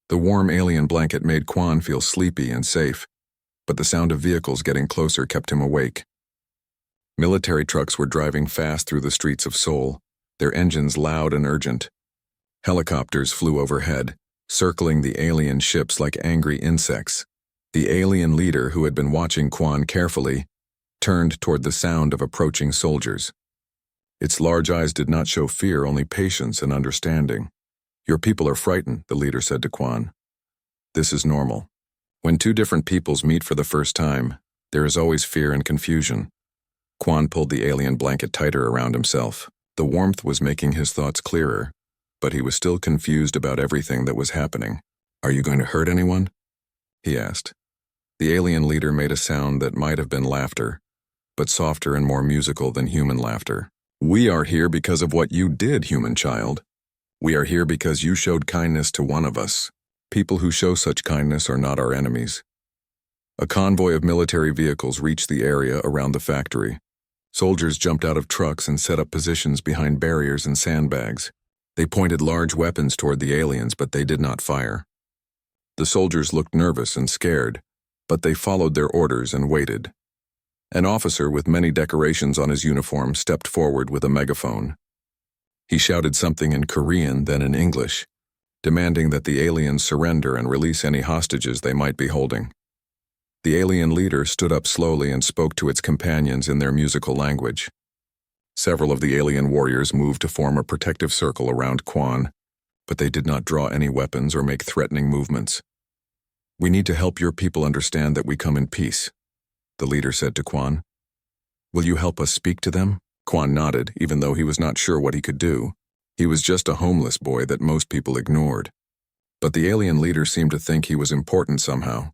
The warm alien blanket made Quan feel sleepy and safe, but the sound of vehicles getting closer kept him awake. Military trucks were driving fast through the streets of Seoul, their engines loud and urgent. Helicopters flew overhead, circling the alien ships like angry insects. The alien leader, who had been watching Quan carefully, turned toward the sound of approaching soldiers. Its large eyes did not show fear, only patience and understanding. "Your people are frightened," the leader said to Quan. "This is normal. When two different peoples meet for the first time, there is always fear and confusion." Quan pulled the alien blanket tighter around himself. The warmth was making his thoughts clearer, but he was still confused about everything that was happening. "Are you going to hurt anyone?" he asked. The alien leader made a sound that might have been laughter, but softer and more musical than human laughter. "We are here because of what you did, human child. We are here because you showed kindness to one of us. People who show such kindness are not our enemies." A convoy of military vehicles reached the area around the factory. Soldiers jumped out of trucks and set up positions behind barriers and sandbags. They pointed large weapons toward the aliens, but they did not fire. The soldiers looked nervous and scared, but they followed their orders and waited. An officer with many decorations on his uniform stepped forward with a megaphone. He shouted something in Korean, then in English, demanding that the aliens surrender and release any hostages they might be holding. The alien leader stood up slowly and spoke to its companions in their musical language. Several of the alien warriors moved to form a protective circle around Quan, but they did not draw any weapons or make threatening movements. "We need to help your people understand that we come in peace," the leader said to Quan. "Will you help us speak to them?" Quan nodded, even though he was not sure what he could do. He was just a homeless boy that most people ignored. But the alien leader seemed to think he was important somehow.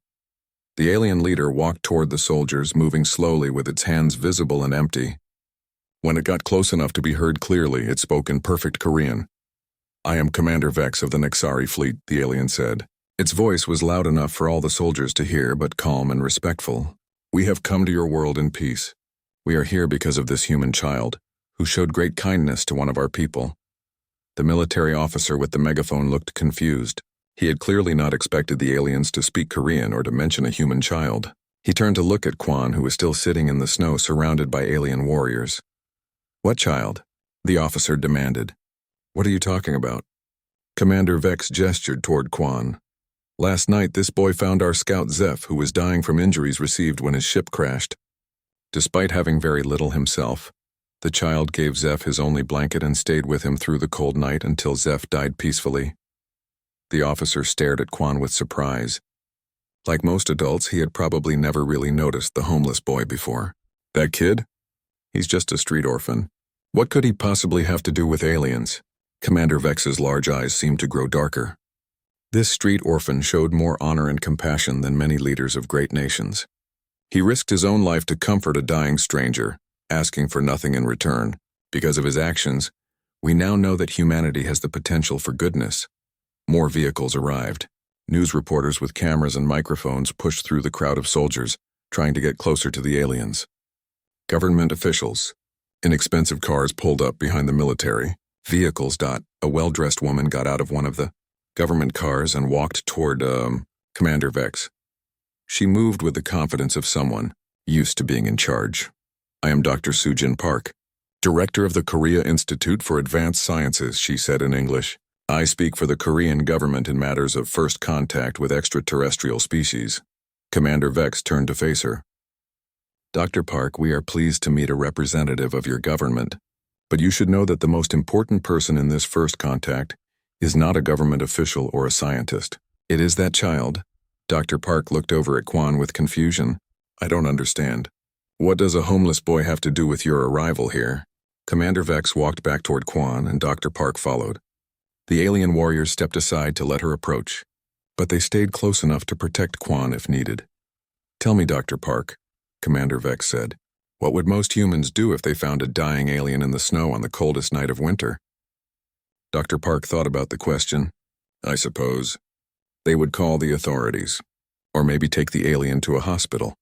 The alien leader walked toward the soldiers, moving slowly with its hands visible and empty. When it got close enough to be heard clearly, it spoke in perfect Korean. "I am Commander Vex of the Nexari fleet," the alien said. Its voice was loud enough for all the soldiers to hear, but calm and respectful. "We have come to your world in peace. We are here because of this human child, who showed great kindness to one of our people." The military officer with the megaphone looked confused. He had clearly not expected the aliens to speak Korean or to mention a human child. He turned to look at Quan, who was still sitting in the snow surrounded by alien warriors. "What child?" the officer demanded. "What are you talking about?" Commander Vex gestured toward Quan. "Last night, this boy found our scout Zeph, who was dying from injuries received when his ship crashed. Despite having very little himself, the child gave Zeph his only blanket and stayed with him through the cold night until Zeph died peacefully." The officer stared at Quan with surprise. Like most adults, he had probably never really noticed the homeless boy before. "That kid? He's just a street orphan. What could he possibly have to do with aliens?" Commander Vex's large eyes seemed to grow darker. This street orphan showed more honor and compassion than many leaders of great nations. He risked his own life to comfort a dying stranger, asking for nothing in return. Because of his actions, we now know that humanity has the potential for goodness. More vehicles arrived. News reporters with cameras and microphones pushed through the crowd of soldiers, trying to get closer to the aliens. Government officials. Inexpensive cars pulled up behind the military vehicles. A well-dressed woman got out of one of the government cars and walked toward Commander Vex. She moved with the confidence of someone used to being in charge. "I am Dr. Sujin Park, Director of the Korea Institute for Advanced Sciences," she said in English. "I speak for the Korean government in matters of first contact with extraterrestrial species." Commander Vex turned to face her. "Dr. Park, we are pleased to meet a representative of your government, but you should know that the most important person in this first contact is not a government official or a scientist. It is that child." Dr. Park looked over at Quan with confusion. "I don't understand. What does a homeless boy have to do with your arrival here?" Commander Vex walked back toward Quan, and Dr. Park followed. The alien warriors stepped aside to let her approach, but they stayed close enough to protect Quan if needed. "Tell me, Dr. Park," Commander Vex said, "what would most humans do if they found a dying alien in the snow on the coldest night of winter?" Dr. Park thought about the question. "I suppose they would call the authorities, or maybe take the alien to a hospital."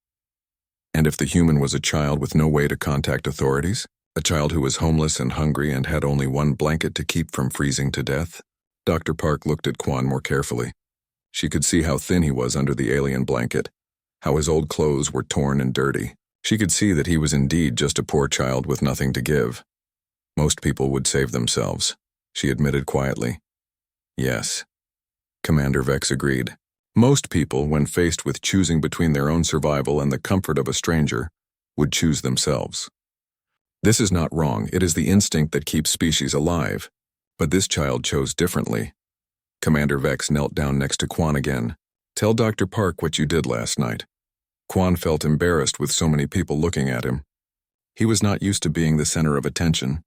"And if the human was a child with no way to contact authorities? A child who was homeless and hungry and had only one blanket to keep from freezing to death?" Dr. Park looked at Quan more carefully. She could see how thin he was under the alien blanket, how his old clothes were torn and dirty. She could see that he was indeed just a poor child with nothing to give. Most people would save themselves, she admitted quietly. Yes, Commander Vex agreed. Most people, when faced with choosing between their own survival and the comfort of a stranger, would choose themselves. This is not wrong, it is the instinct that keeps species alive. But this child chose differently. Commander Vex knelt down next to Quan again. Tell Dr. Park what you did last night. Quan felt embarrassed with so many people looking at him. He was not used to being the center of attention.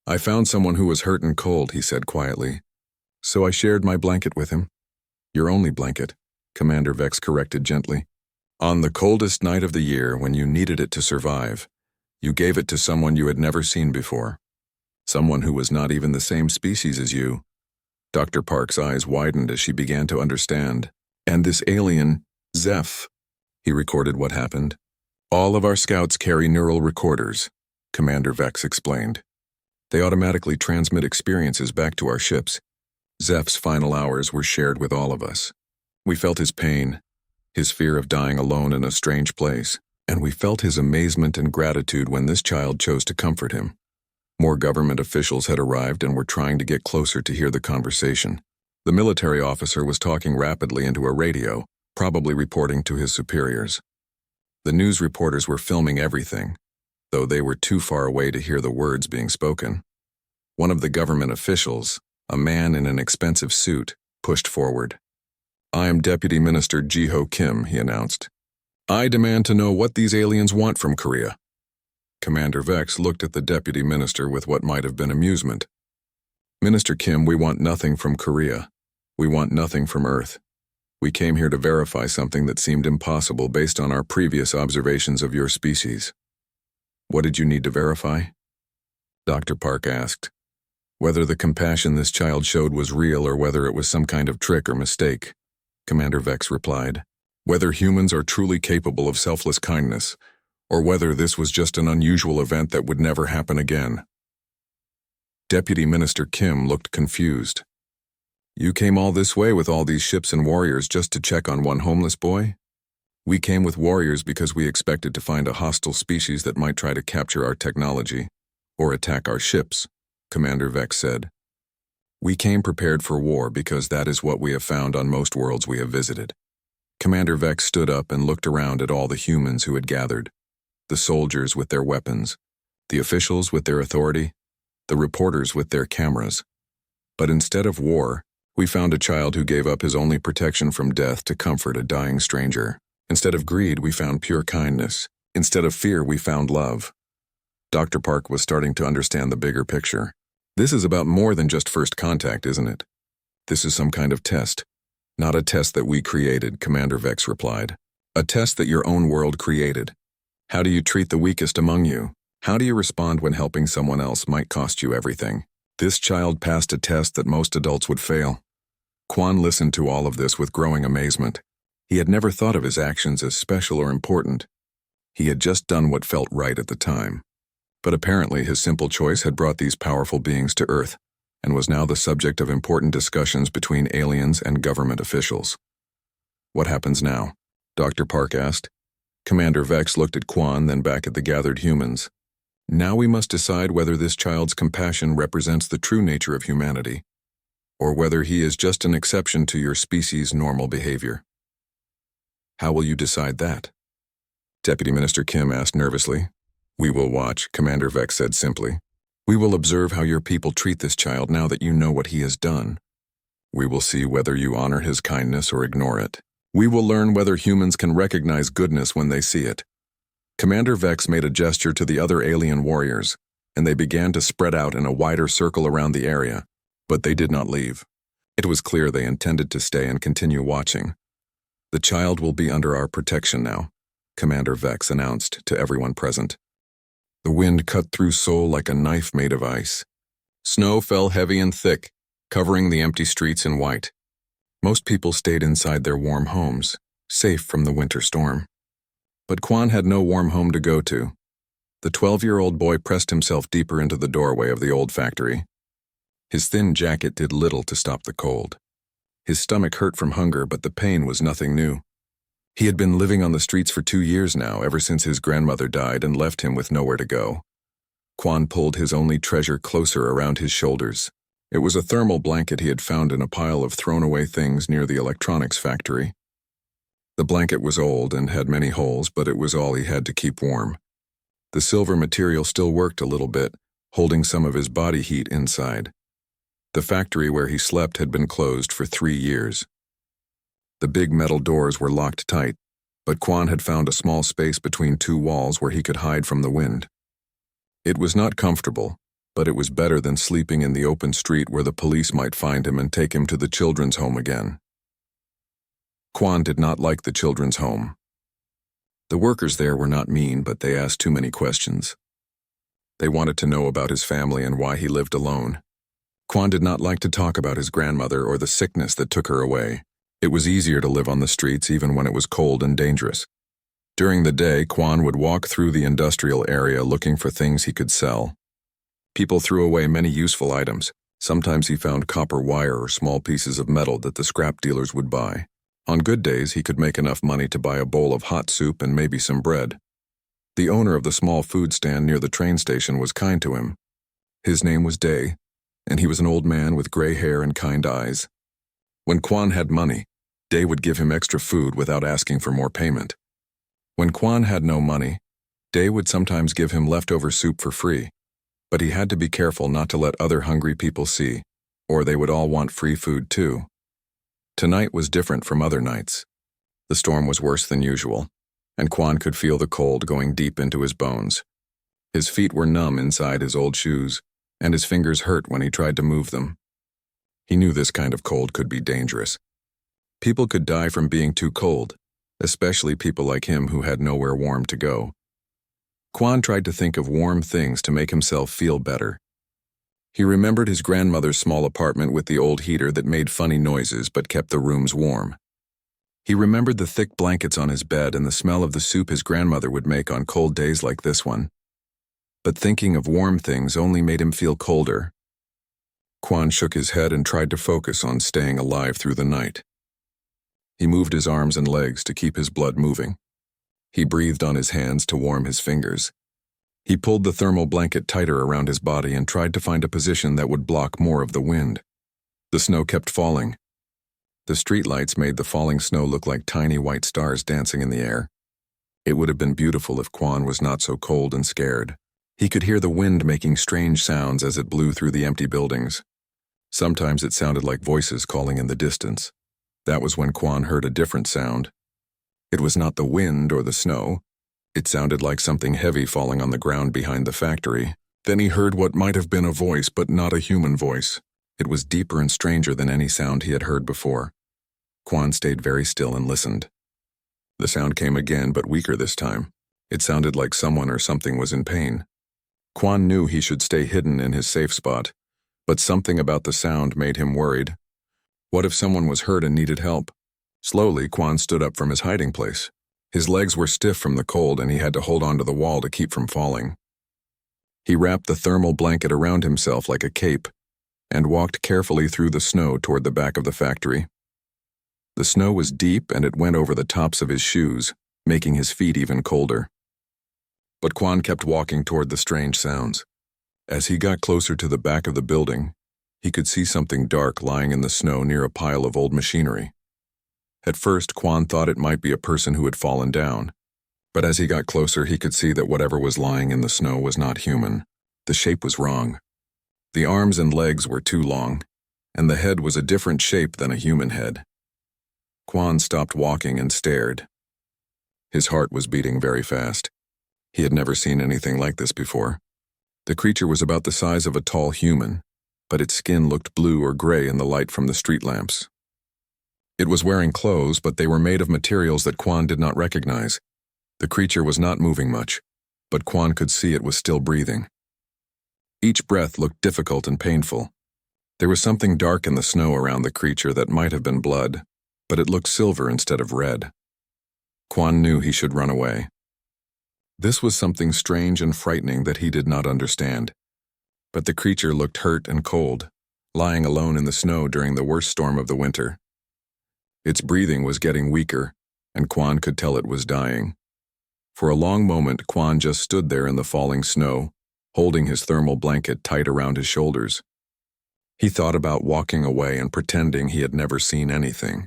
I found someone who was hurt and cold, he said quietly. So I shared my blanket with him. Your only blanket, Commander Vex corrected gently. On the coldest night of the year, when you needed it to survive, you gave it to someone you had never seen before. Someone who was not even the same species as you. Dr. Park's eyes widened as she began to understand. And this alien, Zeph. He recorded what happened. All of our scouts carry neural recorders, Commander Vex explained. They automatically transmit experiences back to our ships. Zeph's final hours were shared with all of us. We felt his pain, his fear of dying alone in a strange place, and we felt his amazement and gratitude when this child chose to comfort him. More government officials had arrived and were trying to get closer to hear the conversation. The military officer was talking rapidly into a radio, probably reporting to his superiors. The news reporters were filming everything, though they were too far away to hear the words being spoken. One of the government officials, a man in an expensive suit, pushed forward. I am Deputy Minister Ji-Ho Kim, he announced. I demand to know what these aliens want from Korea. Commander Vex looked at the deputy minister with what might have been amusement. Minister Kim, we want nothing from Korea. We want nothing from Earth. We came here to verify something that seemed impossible based on our previous observations of your species. What did you need to verify? Dr. Park asked. Whether the compassion this child showed was real or whether it was some kind of trick or mistake, Commander Vex replied. Whether humans are truly capable of selfless kindness, or whether this was just an unusual event that would never happen again. Deputy Minister Kim looked confused. You came all this way with all these ships and warriors just to check on one homeless boy? We came with warriors because we expected to find a hostile species that might try to capture our technology, or attack our ships, Commander Vex said. We came prepared for war because that is what we have found on most worlds we have visited. Commander Vex stood up and looked around at all the humans who had gathered. The soldiers with their weapons, the officials with their authority, the reporters with their cameras. But instead of war, we found a child who gave up his only protection from death to comfort a dying stranger. Instead of greed, we found pure kindness. Instead of fear, we found love. Dr. Park was starting to understand the bigger picture. This is about more than just first contact, isn't it? This is some kind of test. Not a test that we created, Commander Vex replied. A test that your own world created. How do you treat the weakest among you? How do you respond when helping someone else might cost you everything? This child passed a test that most adults would fail. Quan listened to all of this with growing amazement. He had never thought of his actions as special or important. He had just done what felt right at the time. But apparently his simple choice had brought these powerful beings to Earth, and was now the subject of important discussions between aliens and government officials. What happens now? Dr. Park asked. Commander Vex looked at Quan, then back at the gathered humans. Now we must decide whether this child's compassion represents the true nature of humanity, or whether he is just an exception to your species' normal behavior. How will you decide that? Deputy Minister Kim asked nervously. We will watch, Commander Vex said simply. We will observe how your people treat this child now that you know what he has done. We will see whether you honor his kindness or ignore it. We will learn whether humans can recognize goodness when they see it. Commander Vex made a gesture to the other alien warriors, and they began to spread out in a wider circle around the area, but they did not leave. It was clear they intended to stay and continue watching. The child will be under our protection now, Commander Vex announced to everyone present. The wind cut through Seoul like a knife made of ice. Snow fell heavy and thick, covering the empty streets in white. Most people stayed inside their warm homes, safe from the winter storm. But Quan had no warm home to go to. The 12-year-old boy pressed himself deeper into the doorway of the old factory. His thin jacket did little to stop the cold. His stomach hurt from hunger, but the pain was nothing new. He had been living on the streets for 2 years now, ever since his grandmother died and left him with nowhere to go. Quan pulled his only treasure closer around his shoulders. It was a thermal blanket he had found in a pile of thrown-away things near the electronics factory. The blanket was old and had many holes, but it was all he had to keep warm. The silver material still worked a little bit, holding some of his body heat inside. The factory where he slept had been closed for 3 years. The big metal doors were locked tight, but Quan had found a small space between 2 walls where he could hide from the wind. It was not comfortable, but it was better than sleeping in the open street where the police might find him and take him to the children's home again. Quan did not like the children's home. The workers there were not mean, but they asked too many questions. They wanted to know about his family and why he lived alone. Quan did not like to talk about his grandmother or the sickness that took her away. It was easier to live on the streets even when it was cold and dangerous. During the day, Quan would walk through the industrial area looking for things he could sell. People threw away many useful items. Sometimes he found copper wire or small pieces of metal that the scrap dealers would buy. On good days, he could make enough money to buy a bowl of hot soup and maybe some bread. The owner of the small food stand near the train station was kind to him. His name was Day, and he was an old man with gray hair and kind eyes. When Quan had money, Day would give him extra food without asking for more payment. When Quan had no money, Day would sometimes give him leftover soup for free, but he had to be careful not to let other hungry people see, or they would all want free food too. Tonight was different from other nights. The storm was worse than usual, and Quan could feel the cold going deep into his bones. His feet were numb inside his old shoes, and his fingers hurt when he tried to move them. He knew this kind of cold could be dangerous. People could die from being too cold, especially people like him who had nowhere warm to go. Quan tried to think of warm things to make himself feel better. He remembered his grandmother's small apartment with the old heater that made funny noises but kept the rooms warm. He remembered the thick blankets on his bed and the smell of the soup his grandmother would make on cold days like this one. But thinking of warm things only made him feel colder. Quan shook his head and tried to focus on staying alive through the night. He moved his arms and legs to keep his blood moving. He breathed on his hands to warm his fingers. He pulled the thermal blanket tighter around his body and tried to find a position that would block more of the wind. The snow kept falling. The streetlights made the falling snow look like tiny white stars dancing in the air. It would have been beautiful if Quan was not so cold and scared. He could hear the wind making strange sounds as it blew through the empty buildings. Sometimes it sounded like voices calling in the distance. That was when Quan heard a different sound. It was not the wind or the snow. It sounded like something heavy falling on the ground behind the factory. Then he heard what might have been a voice, but not a human voice. It was deeper and stranger than any sound he had heard before. Quan stayed very still and listened. The sound came again, but weaker this time. It sounded like someone or something was in pain. Quan knew he should stay hidden in his safe spot, but something about the sound made him worried. What if someone was hurt and needed help? Slowly, Quan stood up from his hiding place. His legs were stiff from the cold and he had to hold onto the wall to keep from falling. He wrapped the thermal blanket around himself like a cape and walked carefully through the snow toward the back of the factory. The snow was deep and it went over the tops of his shoes, making his feet even colder. But Quan kept walking toward the strange sounds. As he got closer to the back of the building, he could see something dark lying in the snow near a pile of old machinery. At first, Quan thought it might be a person who had fallen down, but as he got closer, he could see that whatever was lying in the snow was not human. The shape was wrong. The arms and legs were too long, and the head was a different shape than a human head. Quan stopped walking and stared. His heart was beating very fast. He had never seen anything like this before. The creature was about the size of a tall human, but its skin looked blue or gray in the light from the street lamps. It was wearing clothes, but they were made of materials that Quan did not recognize. The creature was not moving much, but Quan could see it was still breathing. Each breath looked difficult and painful. There was something dark in the snow around the creature that might have been blood, but it looked silver instead of red. Quan knew he should run away. This was something strange and frightening that he did not understand. But the creature looked hurt and cold, lying alone in the snow during the worst storm of the winter. Its breathing was getting weaker, and Quan could tell it was dying. For a long moment, Quan just stood there in the falling snow, holding his thermal blanket tight around his shoulders. He thought about walking away and pretending he had never seen anything.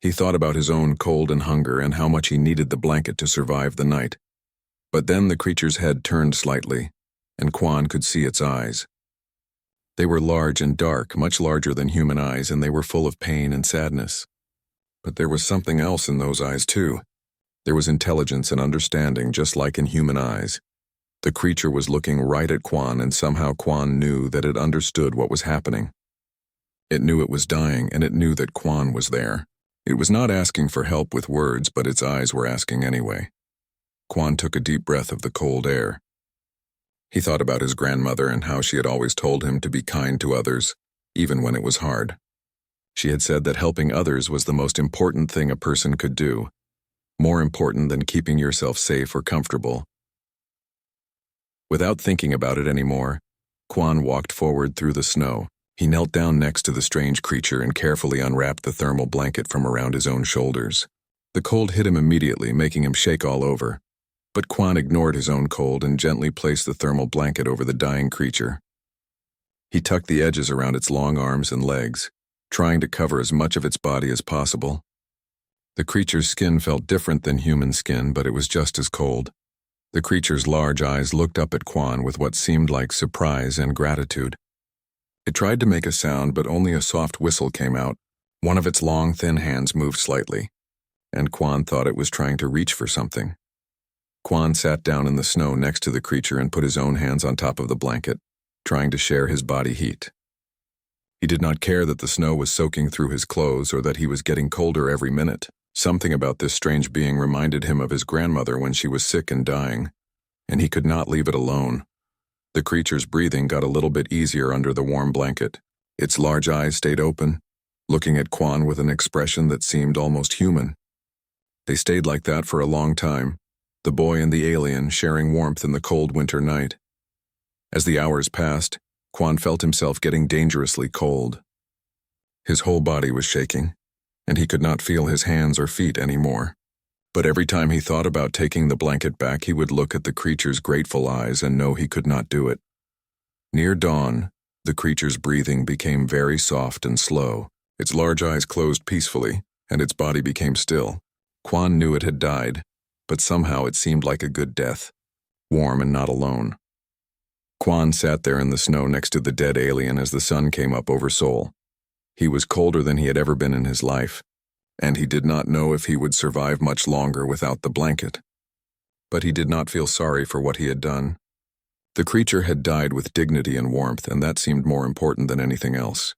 He thought about his own cold and hunger and how much he needed the blanket to survive the night. But then the creature's head turned slightly, and Quan could see its eyes. They were large and dark, much larger than human eyes, and they were full of pain and sadness. But there was something else in those eyes, too. There was intelligence and understanding, just like in human eyes. The creature was looking right at Quan, and somehow Quan knew that it understood what was happening. It knew it was dying, and it knew that Quan was there. It was not asking for help with words, but its eyes were asking anyway. Quan took a deep breath of the cold air. He thought about his grandmother and how she had always told him to be kind to others, even when it was hard. She had said that helping others was the most important thing a person could do, more important than keeping yourself safe or comfortable. Without thinking about it anymore, Quan walked forward through the snow. He knelt down next to the strange creature and carefully unwrapped the thermal blanket from around his own shoulders. The cold hit him immediately, making him shake all over. But Quan ignored his own cold and gently placed the thermal blanket over the dying creature. He tucked the edges around its long arms and legs, trying to cover as much of its body as possible. The creature's skin felt different than human skin, but it was just as cold. The creature's large eyes looked up at Quan with what seemed like surprise and gratitude. It tried to make a sound, but only a soft whistle came out. One of its long, thin hands moved slightly, and Quan thought it was trying to reach for something. Quan sat down in the snow next to the creature and put his own hands on top of the blanket, trying to share his body heat. He did not care that the snow was soaking through his clothes or that he was getting colder every minute. Something about this strange being reminded him of his grandmother when she was sick and dying, and he could not leave it alone. The creature's breathing got a little bit easier under the warm blanket. Its large eyes stayed open, looking at Quan with an expression that seemed almost human. They stayed like that for a long time, the boy and the alien sharing warmth in the cold winter night. As the hours passed, Quan felt himself getting dangerously cold. His whole body was shaking, and he could not feel his hands or feet anymore. But every time he thought about taking the blanket back, he would look at the creature's grateful eyes and know he could not do it. Near dawn, the creature's breathing became very soft and slow. Its large eyes closed peacefully, and its body became still. Quan knew it had died, but somehow it seemed like a good death, warm and not alone. Quan sat there in the snow next to the dead alien as the sun came up over Seoul. He was colder than he had ever been in his life, and he did not know if he would survive much longer without the blanket. But he did not feel sorry for what he had done. The creature had died with dignity and warmth, and that seemed more important than anything else.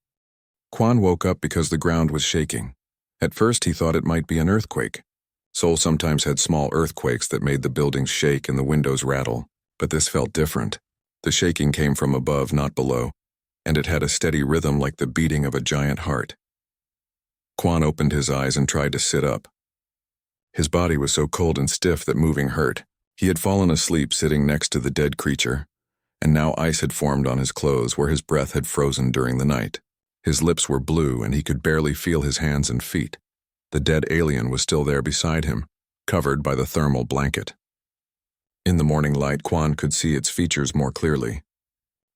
Quan woke up because the ground was shaking. At first he thought it might be an earthquake. Seoul sometimes had small earthquakes that made the buildings shake and the windows rattle, but this felt different. The shaking came from above, not below, and it had a steady rhythm like the beating of a giant heart. Quan opened his eyes and tried to sit up. His body was so cold and stiff that moving hurt. He had fallen asleep sitting next to the dead creature, and now ice had formed on his clothes where his breath had frozen during the night. His lips were blue, and he could barely feel his hands and feet. The dead alien was still there beside him, covered by the thermal blanket. In the morning light, Quan could see its features more clearly.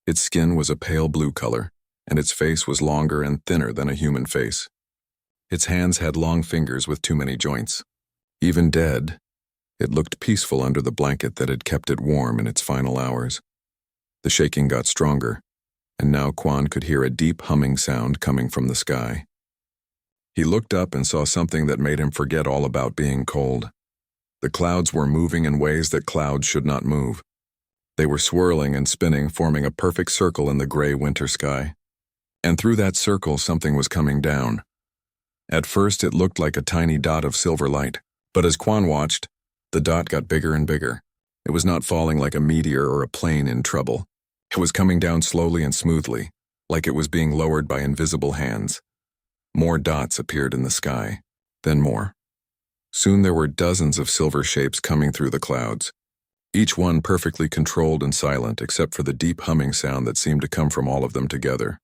Its skin was a pale blue color, and its face was longer and thinner than a human face. Its hands had long fingers with too many joints. Even dead, it looked peaceful under the blanket that had kept it warm in its final hours. The shaking got stronger, and now Quan could hear a deep humming sound coming from the sky. He looked up and saw something that made him forget all about being cold. The clouds were moving in ways that clouds should not move. They were swirling and spinning, forming a perfect circle in the gray winter sky. And through that circle, something was coming down. At first, it looked like a tiny dot of silver light, but as Quan watched, the dot got bigger and bigger. It was not falling like a meteor or a plane in trouble. It was coming down slowly and smoothly, like it was being lowered by invisible hands. More dots appeared in the sky, then more. Soon there were dozens of silver shapes coming through the clouds, each one perfectly controlled and silent except for the deep humming sound that seemed to come from all of them together.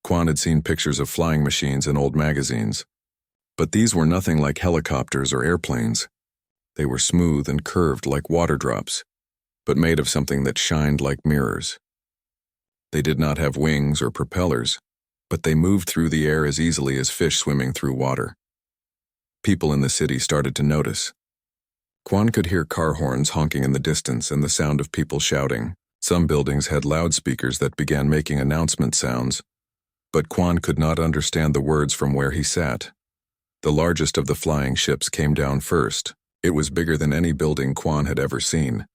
Quan had seen pictures of flying machines in old magazines, But these were nothing like helicopters or airplanes. They were smooth and curved like water drops, but made of something that shined like mirrors. They did not have wings or propellers, but they moved through the air as easily as fish swimming through water. People in the city started to notice. Quan could hear car horns honking in the distance and the sound of people shouting. Some buildings had loudspeakers that began making announcement sounds, but Quan could not understand the words from where he sat. The largest of the flying ships came down first. It was bigger than any building Quan had ever seen,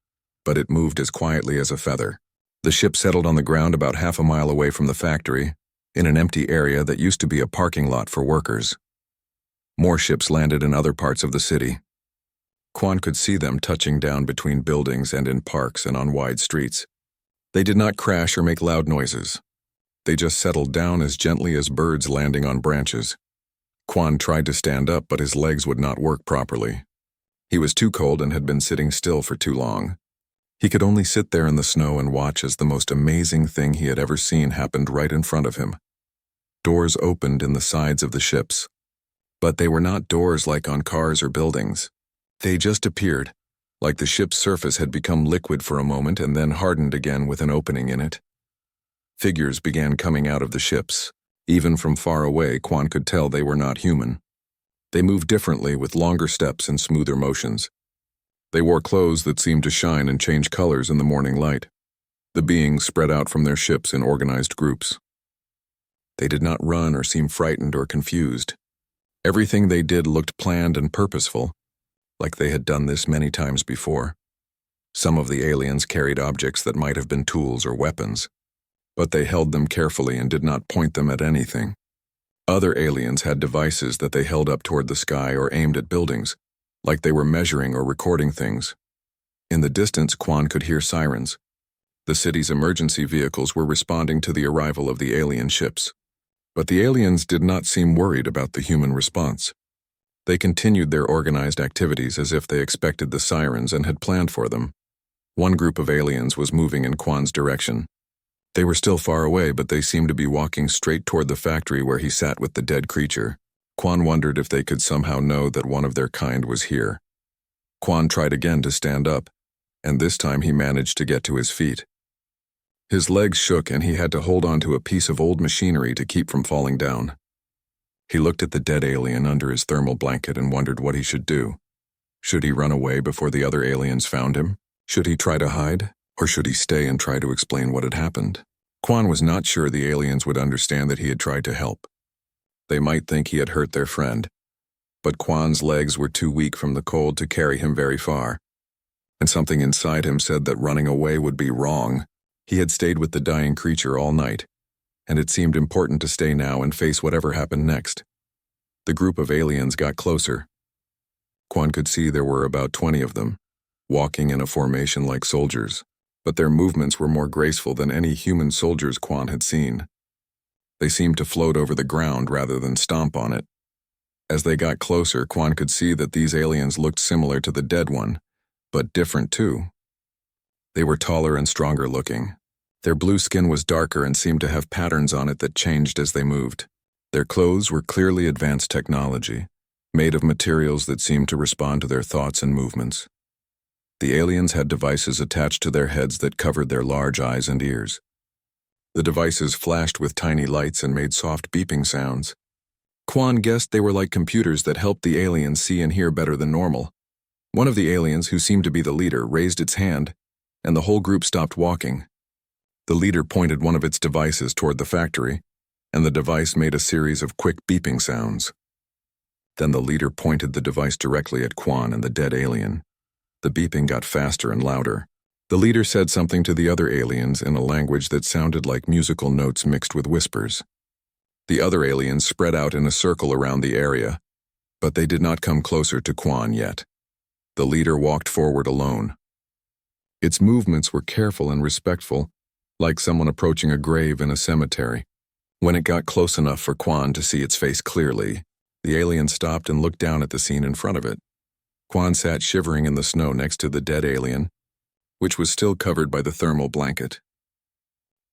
but it moved as quietly as a feather. The ship settled on the ground about half a mile away from the factory, in an empty area that used to be a parking lot for workers. More ships landed in other parts of the city. Quan could see them touching down between buildings and in parks and on wide streets. They did not crash or make loud noises. They just settled down as gently as birds landing on branches. Quan tried to stand up, but his legs would not work properly. He was too cold and had been sitting still for too long. He could only sit there in the snow and watch as the most amazing thing he had ever seen happened right in front of him. Doors opened in the sides of the ships. But they were not doors like on cars or buildings. They just appeared, like the ship's surface had become liquid for a moment and then hardened again with an opening in it. Figures began coming out of the ships. Even from far away, Quan could tell they were not human. They moved differently with longer steps and smoother motions. They wore clothes that seemed to shine and change colors in the morning light. The beings spread out from their ships in organized groups. They did not run or seem frightened or confused. Everything they did looked planned and purposeful, like they had done this many times before. Some of the aliens carried objects that might have been tools or weapons, but they held them carefully and did not point them at anything. Other aliens had devices that they held up toward the sky or aimed at buildings, like they were measuring or recording things. In the distance, Quan could hear sirens. The city's emergency vehicles were responding to the arrival of the alien ships. But the aliens did not seem worried about the human response. They continued their organized activities as if they expected the sirens and had planned for them. One group of aliens was moving in Quan's direction. They were still far away, but they seemed to be walking straight toward the factory where he sat with the dead creature. Quan wondered if they could somehow know that one of their kind was here. Quan tried again to stand up, and this time he managed to get to his feet. His legs shook and he had to hold on to a piece of old machinery to keep from falling down. He looked at the dead alien under his thermal blanket and wondered what he should do. Should he run away before the other aliens found him? Should he try to hide? Or should he stay and try to explain what had happened? Quan was not sure the aliens would understand that he had tried to help. They might think he had hurt their friend, but Quan's legs were too weak from the cold to carry him very far, and something inside him said that running away would be wrong. He had stayed with the dying creature all night, and it seemed important to stay now and face whatever happened next. The group of aliens got closer. Quan could see there were about 20 of them, walking in a formation like soldiers, but their movements were more graceful than any human soldiers Quan had seen. They seemed to float over the ground rather than stomp on it. As they got closer, Quan could see that these aliens looked similar to the dead one, but different too. They were taller and stronger looking. Their blue skin was darker and seemed to have patterns on it that changed as they moved. Their clothes were clearly advanced technology, made of materials that seemed to respond to their thoughts and movements. The aliens had devices attached to their heads that covered their large eyes and ears. The devices flashed with tiny lights and made soft beeping sounds. Quan guessed they were like computers that helped the aliens see and hear better than normal. One of the aliens, who seemed to be the leader, raised its hand, and the whole group stopped walking. The leader pointed one of its devices toward the factory, and the device made a series of quick beeping sounds. Then the leader pointed the device directly at Quan and the dead alien. The beeping got faster and louder. The leader said something to the other aliens in a language that sounded like musical notes mixed with whispers. The other aliens spread out in a circle around the area, but they did not come closer to Quan yet. The leader walked forward alone. Its movements were careful and respectful, like someone approaching a grave in a cemetery. When it got close enough for Quan to see its face clearly, the alien stopped and looked down at the scene in front of it. Quan sat shivering in the snow next to the dead alien, which was still covered by the thermal blanket.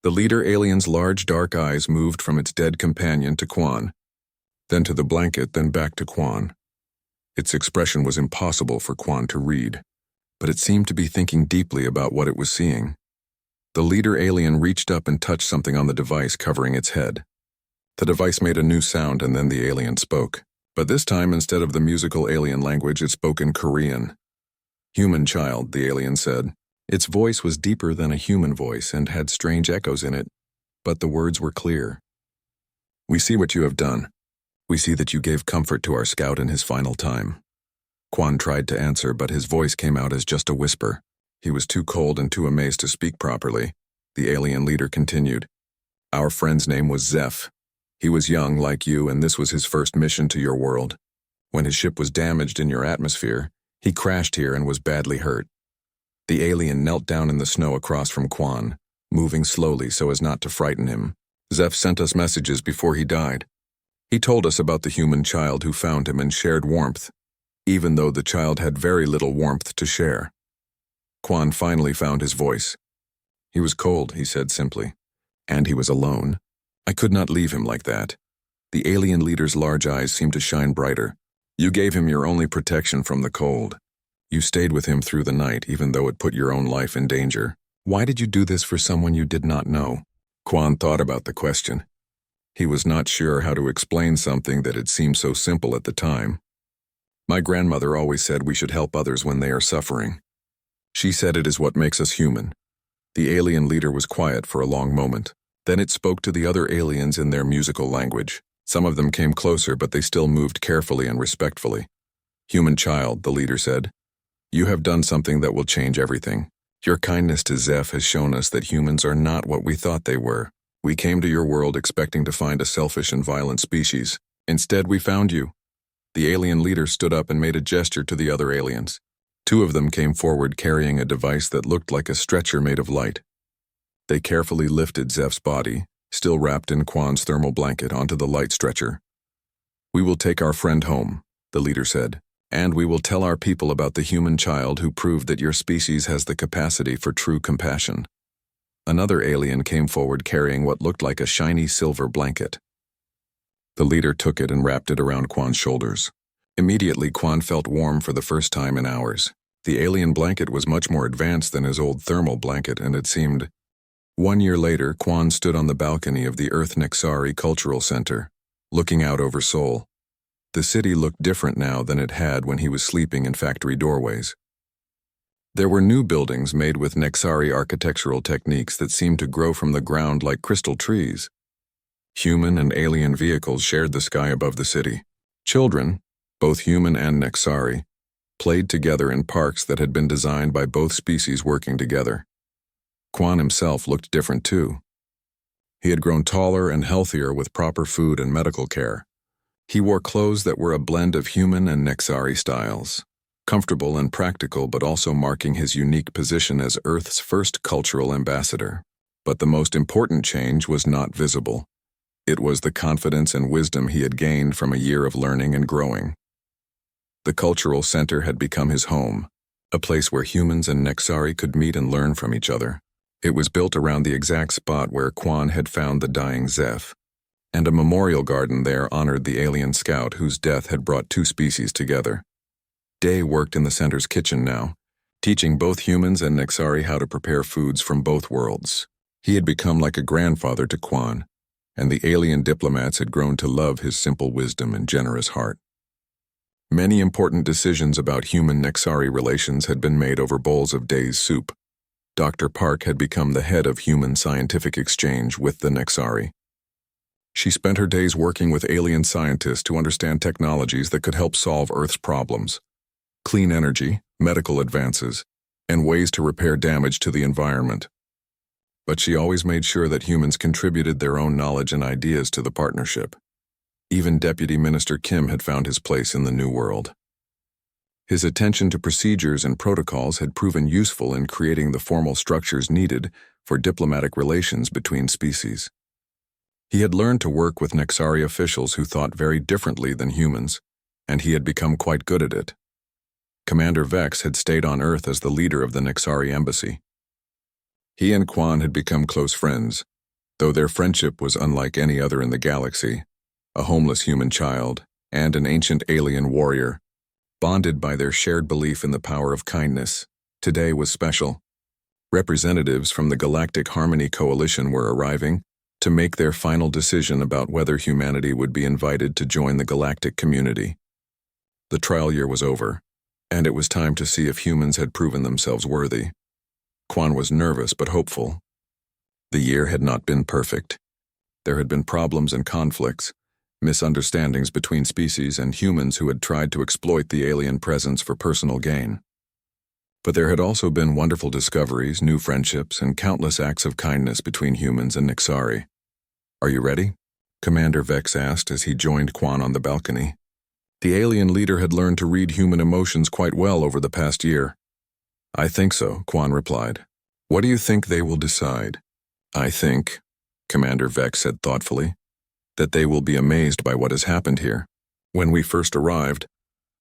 The leader alien's large dark eyes moved from its dead companion to Quan. then to the blanket, then back to Quan. Its expression was impossible for Quan to read, but it seemed to be thinking deeply about what it was seeing. The leader alien reached up and touched something on the device covering its head. The device made a new sound, and then the alien spoke. But this time, instead of the musical alien language, it spoke in Korean. "Human child," the alien said. Its voice was deeper than a human voice and had strange echoes in it, but the words were clear. "We see what you have done. We see that you gave comfort to our scout in his final time." Quan tried to answer, but his voice came out as just a whisper. He was too cold and too amazed to speak properly. The alien leader continued. "Our friend's name was Zeph. He was young like you, and this was his first mission to your world. When his ship was damaged in your atmosphere, he crashed here and was badly hurt." The alien knelt down in the snow across from Quan, moving slowly so as not to frighten him. "Zeph sent us messages before he died. He told us about the human child who found him and shared warmth, even though the child had very little warmth to share." Quan finally found his voice. "He was cold," he said simply. "And he was alone. I could not leave him like that." The alien leader's large eyes seemed to shine brighter. "You gave him your only protection from the cold. You stayed with him through the night, even though it put your own life in danger. Why did you do this for someone you did not know?" Quan thought about the question. He was not sure how to explain something that had seemed so simple at the time. "My grandmother always said we should help others when they are suffering. She said it is what makes us human." The alien leader was quiet for a long moment. Then it spoke to the other aliens in their musical language. Some of them came closer, but they still moved carefully and respectfully. "Human child," the leader said, "you have done something that will change everything. Your kindness to Zeph has shown us that humans are not what we thought they were. We came to your world expecting to find a selfish and violent species. Instead, we found you." The alien leader stood up and made a gesture to the other aliens. Two of them came forward carrying a device that looked like a stretcher made of light. They carefully lifted Zeph's body, still wrapped in Quan's thermal blanket, onto the light stretcher. "We will take our friend home," the leader said, "and we will tell our people about the human child who proved that your species has the capacity for true compassion." Another alien came forward carrying what looked like a shiny silver blanket. The leader took it and wrapped it around Quan's shoulders. Immediately, Quan felt warm for the first time in hours. The alien blanket was much more advanced than his old thermal blanket, and it seemed... 1 year later, Quan stood on the balcony of the Earth Nexari Cultural Center, looking out over Seoul. The city looked different now than it had when he was sleeping in factory doorways. There were new buildings made with Nexari architectural techniques that seemed to grow from the ground like crystal trees. Human and alien vehicles shared the sky above the city. Children, both human and Nexari, played together in parks that had been designed by both species working together. Quan himself looked different too. He had grown taller and healthier with proper food and medical care. He wore clothes that were a blend of human and Nexari styles, comfortable and practical, but also marking his unique position as Earth's first cultural ambassador. But the most important change was not visible. It was the confidence and wisdom he had gained from a year of learning and growing. The cultural center had become his home, a place where humans and Nexari could meet and learn from each other. It was built around the exact spot where Quan had found the dying Zeph, and a memorial garden there honored the alien scout whose death had brought two species together. Day worked in the center's kitchen now, teaching both humans and Nexari how to prepare foods from both worlds. He had become like a grandfather to Quan, and the alien diplomats had grown to love his simple wisdom and generous heart. Many important decisions about human-Nexari relations had been made over bowls of Day's soup. Dr. Park had become the head of human scientific exchange with the Nexari. She spent her days working with alien scientists to understand technologies that could help solve Earth's problems, clean energy, medical advances, and ways to repair damage to the environment. But she always made sure that humans contributed their own knowledge and ideas to the partnership. Even Deputy Minister Kim had found his place in the new world. His attention to procedures and protocols had proven useful in creating the formal structures needed for diplomatic relations between species. He had learned to work with Nexari officials who thought very differently than humans, and he had become quite good at it. Commander Vex had stayed on Earth as the leader of the Nexari embassy. He and Quan had become close friends, though their friendship was unlike any other in the galaxy. a homeless human child, and an ancient alien warrior. Bonded by their shared belief in the power of kindness, today was special. Representatives from the Galactic Harmony Coalition were arriving to make their final decision about whether humanity would be invited to join the galactic community. The trial year was over, and it was time to see if humans had proven themselves worthy. Quan was nervous but hopeful. The year had not been perfect. There had been problems and conflicts, misunderstandings between species and humans who had tried to exploit the alien presence for personal gain. But there had also been wonderful discoveries, new friendships, and countless acts of kindness between humans and Nixari. "Are you ready?" Commander Vex asked as he joined Quan on the balcony. The alien leader had learned to read human emotions quite well over the past year. "I think so," Quan replied. "What do you think they will decide?" "I think," Commander Vex said thoughtfully, "that they will be amazed by what has happened here. When we first arrived,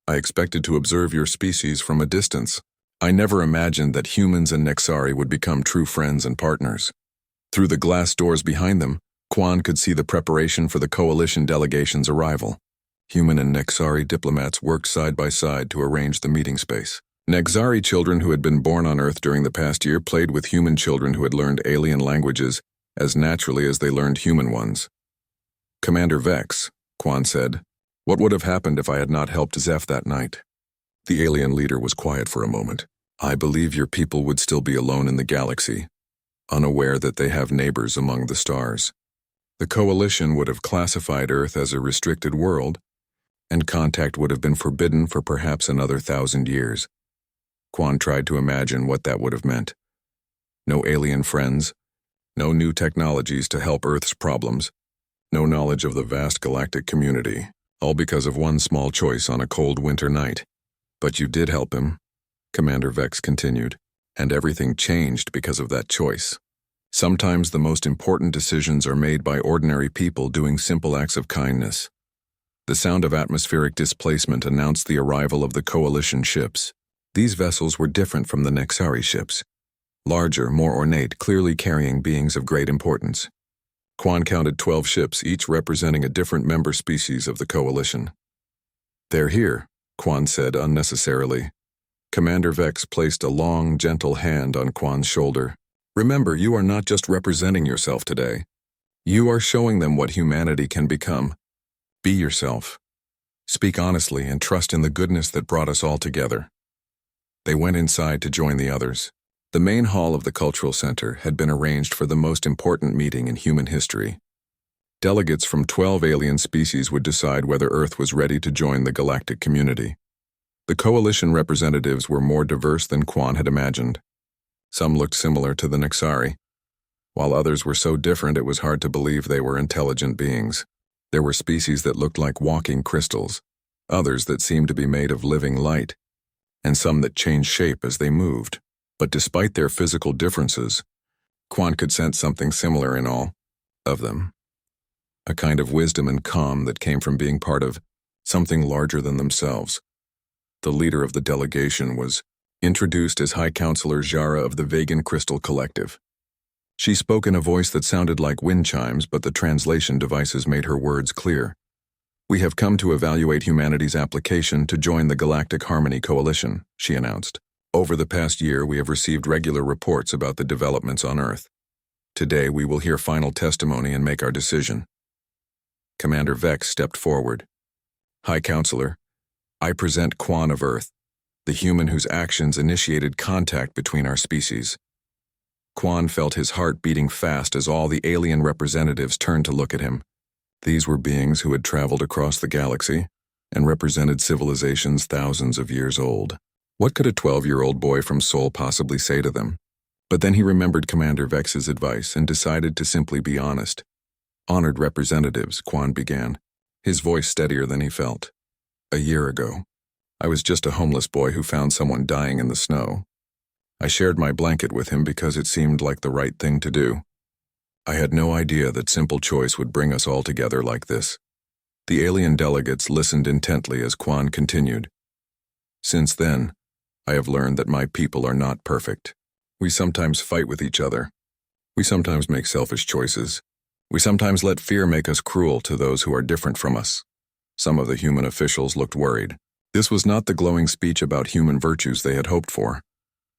I expected to observe your species from a distance. I never imagined that humans and Nexari would become true friends and partners." Through the glass doors behind them, Quan could see the preparation for the coalition delegation's arrival. Human and Nexari diplomats worked side by side to arrange the meeting space. Nexari children who had been born on Earth during the past year played with human children who had learned alien languages as naturally as they learned human ones. "Commander Vex," Quan said, "what would have happened if I had not helped Zeph that night?" The alien leader was quiet for a moment. "I believe your people would still be alone in the galaxy, unaware that they have neighbors among the stars. The coalition would have classified Earth as a restricted world, and contact would have been forbidden for perhaps another 1,000 years. Quan tried to imagine what that would have meant. No alien friends, no new technologies to help Earth's problems, no knowledge of the vast galactic community, all because of one small choice on a cold winter night. But you did help him," Commander Vex continued, "and everything changed because of that choice. Sometimes the most important decisions are made by ordinary people doing simple acts of kindness." The sound of atmospheric displacement announced the arrival of the coalition ships. These vessels were different from the Nexari ships. Larger, more ornate, clearly carrying beings of great importance. Quan counted 12 ships, each representing a different member species of the coalition. "They're here," Quan said unnecessarily. Commander Vex placed a long, gentle hand on Quan's shoulder. "Remember, you are not just representing yourself today. You are showing them what humanity can become. Be yourself. Speak honestly and trust in the goodness that brought us all together." They went inside to join the others. The main hall of the Cultural Center had been arranged for the most important meeting in human history. Delegates from 12 alien species would decide whether Earth was ready to join the galactic community. The coalition representatives were more diverse than Quan had imagined. Some looked similar to the Nexari, while others were so different it was hard to believe they were intelligent beings. There were species that looked like walking crystals, others that seemed to be made of living light, and some that changed shape as they moved. But despite their physical differences, Quan could sense something similar in all of them. A kind of wisdom and calm that came from being part of something larger than themselves. The leader of the delegation was introduced as High Counselor Jara of the Vegan Crystal Collective. She spoke in a voice that sounded like wind chimes, but the translation devices made her words clear. "We have come to evaluate humanity's application to join the Galactic Harmony Coalition," she announced. "Over the past year, we have received regular reports about the developments on Earth. Today, we will hear final testimony and make our decision." Commander Vex stepped forward. "High Counselor, I present Quan of Earth, the human whose actions initiated contact between our species." Quan felt his heart beating fast as all the alien representatives turned to look at him. These were beings who had traveled across the galaxy and represented civilizations thousands of years old. What could a 12-year-old boy from Sol possibly say to them? But then he remembered Commander Vex's advice and decided to simply be honest. "Honored representatives," Quan began, his voice steadier than he felt. "A year ago, I was just a homeless boy who found someone dying in the snow. I shared my blanket with him because it seemed like the right thing to do. I had no idea that simple choice would bring us all together like this." The alien delegates listened intently as Quan continued. "Since then, I have learned that my people are not perfect. We sometimes fight with each other. We sometimes make selfish choices. We sometimes let fear make us cruel to those who are different from us. Some of the human officials looked worried. This was not the glowing speech about human virtues they had hoped for.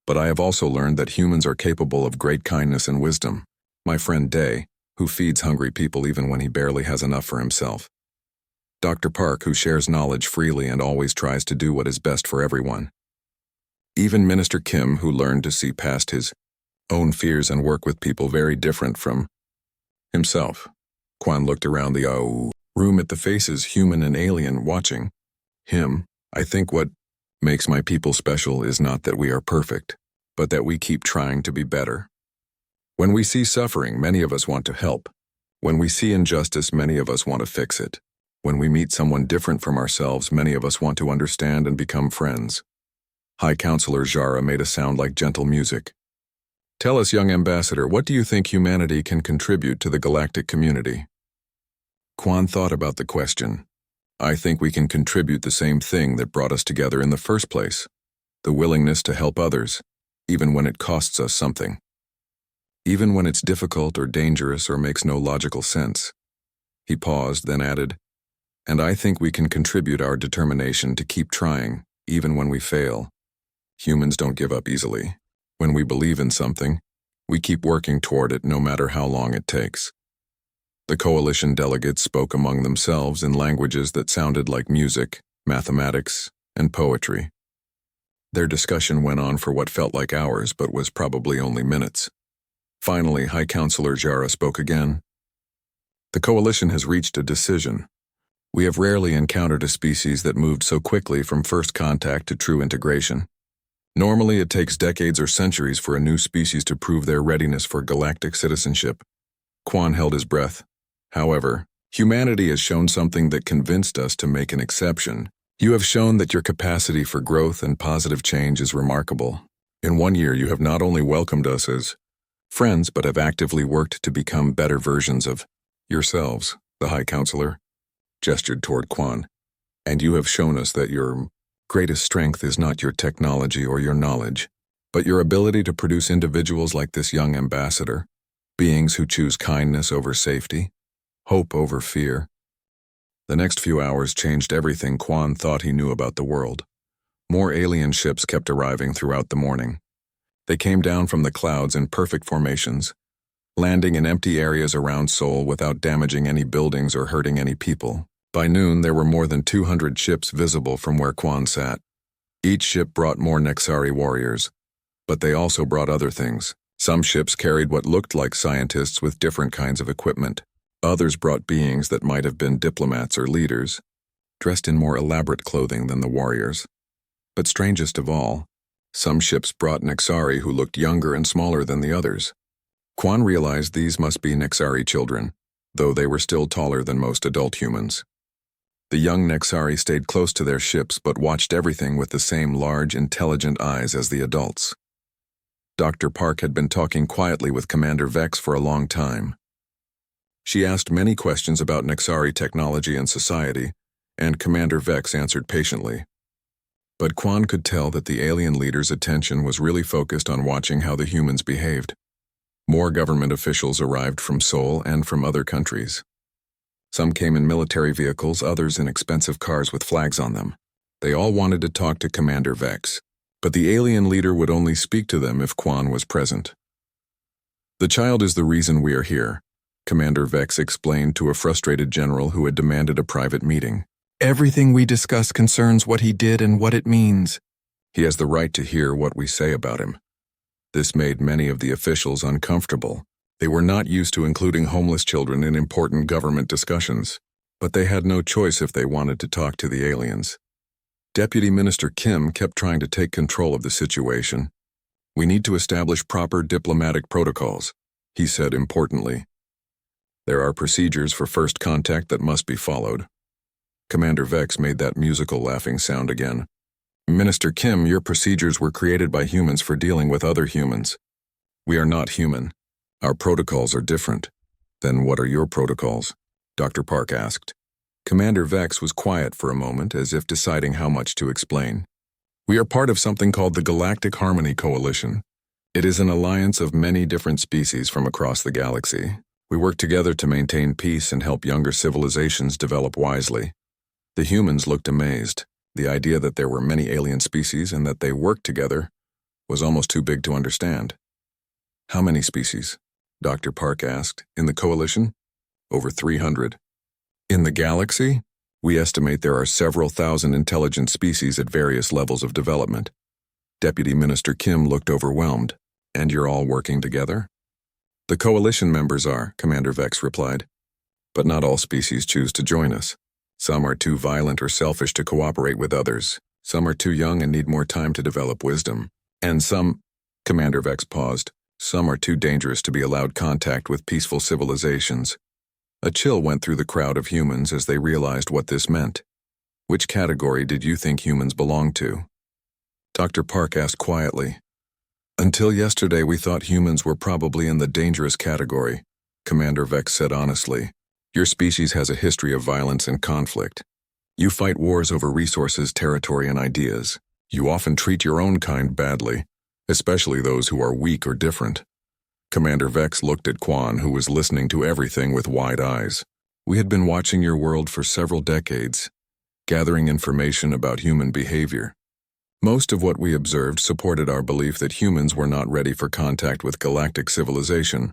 But I have also learned that humans are capable of great kindness and wisdom. My friend Day, who feeds hungry people even when he barely has enough for himself. Dr. Park, who shares knowledge freely and always tries to do what is best for everyone. Even Minister Kim, who learned to see past his own fears and work with people very different from himself. Quan looked around the room at the faces, human and alien, watching him. I think what makes my people special is not that we are perfect, but that we keep trying to be better. When we see suffering, many of us want to help. When we see injustice, many of us want to fix it. When we meet someone different from ourselves, many of us want to understand and become friends. High Counselor Jara made a sound like gentle music. Tell us, young ambassador, what do you think humanity can contribute to the galactic community? Quan thought about the question. I think we can contribute the same thing that brought us together in the first place. The willingness to help others, even when it costs us something. Even when it's difficult or dangerous or makes no logical sense. He paused, then added, and I think we can contribute our determination to keep trying, even when we fail. Humans don't give up easily. When we believe in something, we keep working toward it no matter how long it takes. The coalition delegates spoke among themselves in languages that sounded like music, mathematics, and poetry. Their discussion went on for what felt like hours but was probably only minutes. Finally, High Counselor Jara spoke again. The coalition has reached a decision. We have rarely encountered a species that moved so quickly from first contact to true integration. Normally, it takes decades or centuries for a new species to prove their readiness for galactic citizenship. Quan held his breath. However, humanity has shown something that convinced us to make an exception. You have shown that your capacity for growth and positive change is remarkable. In 1 year, you have not only welcomed us as friends, but have actively worked to become better versions of yourselves, the High Counselor gestured toward Quan. And you have shown us that your greatest strength is not your technology or your knowledge, but your ability to produce individuals like this young ambassador, beings who choose kindness over safety, hope over fear. The next few hours changed everything Quan thought he knew about the world. More alien ships kept arriving throughout the morning. They came down from the clouds in perfect formations, landing in empty areas around Seoul without damaging any buildings or hurting any people. By noon, there were more than 200 ships visible from where Quan sat. Each ship brought more Nexari warriors, but they also brought other things. Some ships carried what looked like scientists with different kinds of equipment. Others brought beings that might have been diplomats or leaders, dressed in more elaborate clothing than the warriors. But strangest of all, some ships brought Nexari who looked younger and smaller than the others. Quan realized these must be Nexari children, though they were still taller than most adult humans. The young Nexari stayed close to their ships but watched everything with the same large, intelligent eyes as the adults. Dr. Park had been talking quietly with Commander Vex for a long time. She asked many questions about Nexari technology and society, and Commander Vex answered patiently. But Quan could tell that the alien leader's attention was really focused on watching how the humans behaved. More government officials arrived from Seoul and from other countries. Some came in military vehicles, others in expensive cars with flags on them. They all wanted to talk to Commander Vex, but the alien leader would only speak to them if Quan was present. The child is the reason we are here, Commander Vex explained to a frustrated general who had demanded a private meeting. Everything we discuss concerns what he did and what it means. He has the right to hear what we say about him. This made many of the officials uncomfortable. They were not used to including homeless children in important government discussions, but they had no choice if they wanted to talk to the aliens. Deputy Minister Kim kept trying to take control of the situation. We need to establish proper diplomatic protocols, he said importantly. There are procedures for first contact that must be followed. Commander Vex made that musical laughing sound again. Minister Kim, your procedures were created by humans for dealing with other humans. We are not human. Our protocols are different. Then what are your protocols? Dr. Park asked. Commander Vex was quiet for a moment, as if deciding how much to explain. We are part of something called the Galactic Harmony Coalition. It is an alliance of many different species from across the galaxy. We work together to maintain peace and help younger civilizations develop wisely. The humans looked amazed. The idea that there were many alien species and that they worked together was almost too big to understand. How many species? Dr. Park asked. In the coalition? Over 300. In the galaxy? We estimate there are several thousand intelligent species at various levels of development. Deputy Minister Kim looked overwhelmed. And you're all working together? The coalition members are, Commander Vex replied. But not all species choose to join us. Some are too violent or selfish to cooperate with others. Some are too young and need more time to develop wisdom. And some, Commander Vex paused, some are too dangerous to be allowed contact with peaceful civilizations. A chill went through the crowd of humans as they realized what this meant. Which category did you think humans belonged to? Dr. Park asked quietly. Until yesterday we thought humans were probably in the dangerous category, Commander Vex said honestly. Your species has a history of violence and conflict. You fight wars over resources, territory, and ideas. You often treat your own kind badly, especially those who are weak or different. Commander Vex looked at Quan, who was listening to everything with wide eyes. We had been watching your world for several decades, gathering information about human behavior. Most of what we observed supported our belief that humans were not ready for contact with galactic civilization.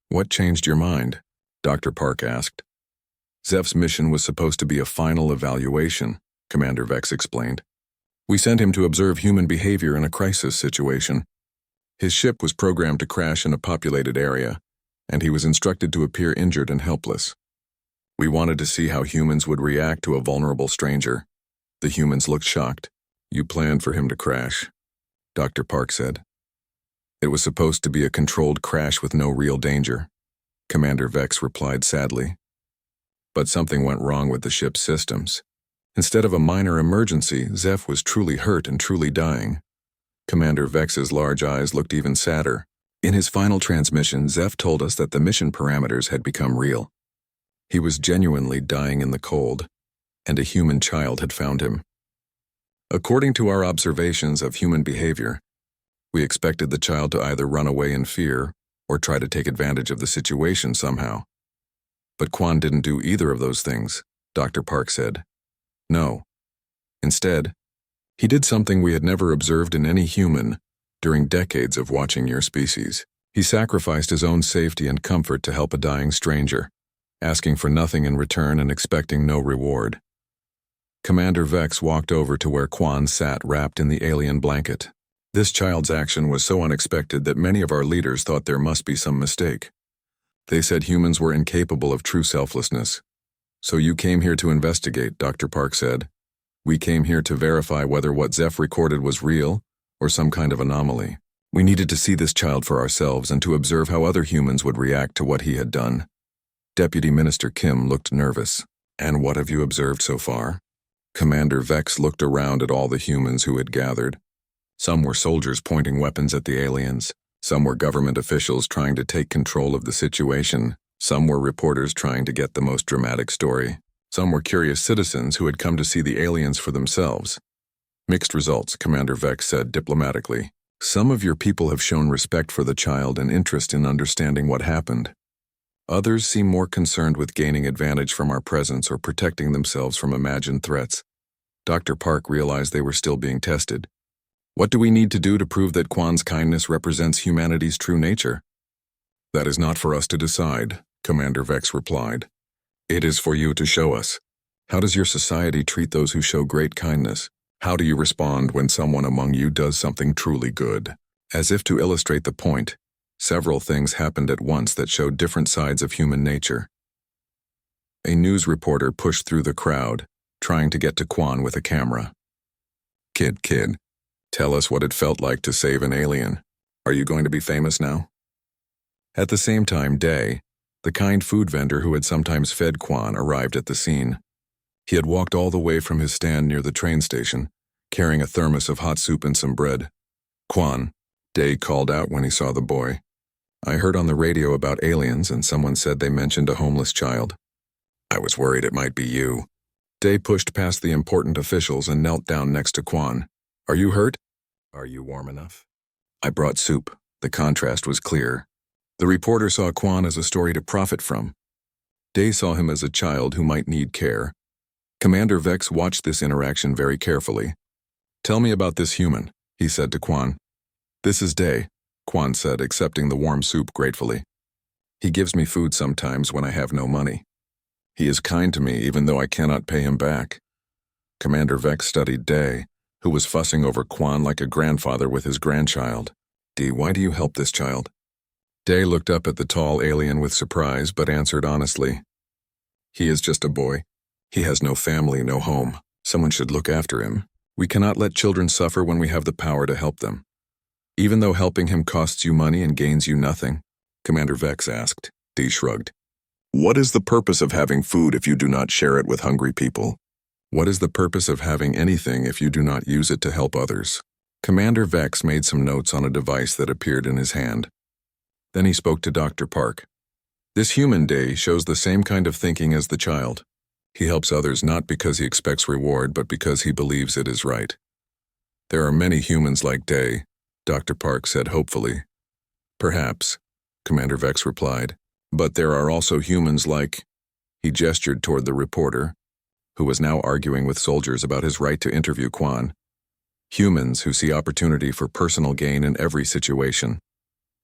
What changed your mind? Dr. Park asked. Zeph's mission was supposed to be a final evaluation, Commander Vex explained. We sent him to observe human behavior in a crisis situation. His ship was programmed to crash in a populated area, and he was instructed to appear injured and helpless. We wanted to see how humans would react to a vulnerable stranger. The humans looked shocked. You planned for him to crash, Dr. Park said. It was supposed to be a controlled crash with no real danger, Commander Vex replied sadly. But something went wrong with the ship's systems. Instead of a minor emergency, Zeph was truly hurt and truly dying. Commander Vex's large eyes looked even sadder. In his final transmission, Zeph told us that the mission parameters had become real. He was genuinely dying in the cold, and a human child had found him. According to our observations of human behavior, we expected the child to either run away in fear or try to take advantage of the situation somehow. But Quan didn't do either of those things, Dr. Park said. No. Instead, he did something we had never observed in any human during decades of watching your species. He sacrificed his own safety and comfort to help a dying stranger, asking for nothing in return and expecting no reward. Commander Vex walked over to where Quan sat wrapped in the alien blanket. This child's action was so unexpected that many of our leaders thought there must be some mistake. They said humans were incapable of true selflessness. So you came here to investigate, Dr. Park said. We came here to verify whether what Zeph recorded was real or some kind of anomaly. We needed to see this child for ourselves and to observe how other humans would react to what he had done. Deputy Minister Kim looked nervous. And what have you observed so far? Commander Vex looked around at all the humans who had gathered. Some were soldiers pointing weapons at the aliens. Some were government officials trying to take control of the situation. Some were reporters trying to get the most dramatic story. Some were curious citizens who had come to see the aliens for themselves. Mixed results, Commander Vex said diplomatically. Some of your people have shown respect for the child and interest in understanding what happened. Others seem more concerned with gaining advantage from our presence or protecting themselves from imagined threats. Dr. Park realized they were still being tested. What do we need to do to prove that Quan's kindness represents humanity's true nature? That is not for us to decide, Commander Vex replied. It is for you to show us. How does your society treat those who show great kindness? How do you respond when someone among you does something truly good? As if to illustrate the point, several things happened at once that showed different sides of human nature. A news reporter pushed through the crowd, trying to get to Quan with a camera. Kid, tell us what it felt like to save an alien. Are you going to be famous now? At the same time, Day, the kind food vendor who had sometimes fed Quan, arrived at the scene. He had walked all the way from his stand near the train station, carrying a thermos of hot soup and some bread. Quan, Day called out when he saw the boy. I heard on the radio about aliens and someone said they mentioned a homeless child. I was worried it might be you. Day pushed past the important officials and knelt down next to Quan. Are you hurt? Are you warm enough? I brought soup. The contrast was clear. The reporter saw Quan as a story to profit from. Day saw him as a child who might need care. Commander Vex watched this interaction very carefully. "Tell me about this human," he said to Quan. "This is Day," Quan said, accepting the warm soup gratefully. "He gives me food sometimes when I have no money. He is kind to me even though I cannot pay him back." Commander Vex studied Day, who was fussing over Quan like a grandfather with his grandchild. "D, why do you help this child?" Day looked up at the tall alien with surprise, but answered honestly. "He is just a boy. He has no family, no home. Someone should look after him. We cannot let children suffer when we have the power to help them." "Even though helping him costs you money and gains you nothing?" Commander Vex asked. D shrugged. "What is the purpose of having food if you do not share it with hungry people? What is the purpose of having anything if you do not use it to help others?" Commander Vex made some notes on a device that appeared in his hand. Then he spoke to Dr. Park. "This human Day shows the same kind of thinking as the child. He helps others not because he expects reward, but because he believes it is right." "There are many humans like Day," Dr. Park said hopefully. "Perhaps," Commander Vex replied, "but there are also humans like—" He gestured toward the reporter, who was now arguing with soldiers about his right to interview Quan. "Humans who see opportunity for personal gain in every situation."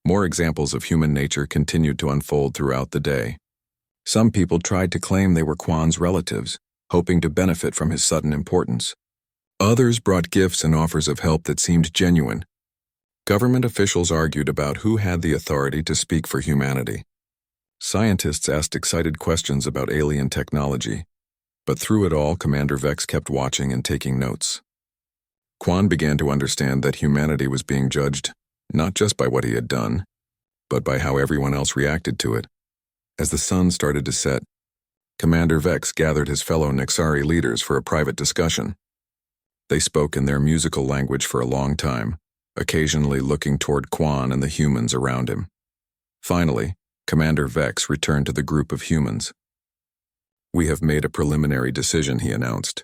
More examples of human nature continued to unfold throughout the day. Some people tried to claim they were Quan's relatives, hoping to benefit from his sudden importance. Others brought gifts and offers of help that seemed genuine. Government officials argued about who had the authority to speak for humanity. Scientists asked excited questions about alien technology. But through it all, Commander Vex kept watching and taking notes. Quan began to understand that humanity was being judged not just by what he had done, but by how everyone else reacted to it. As the sun started to set, Commander Vex gathered his fellow Nexari leaders for a private discussion. They spoke in their musical language for a long time, occasionally looking toward Quan and the humans around him. Finally, Commander Vex returned to the group of humans. "We have made a preliminary decision," he announced.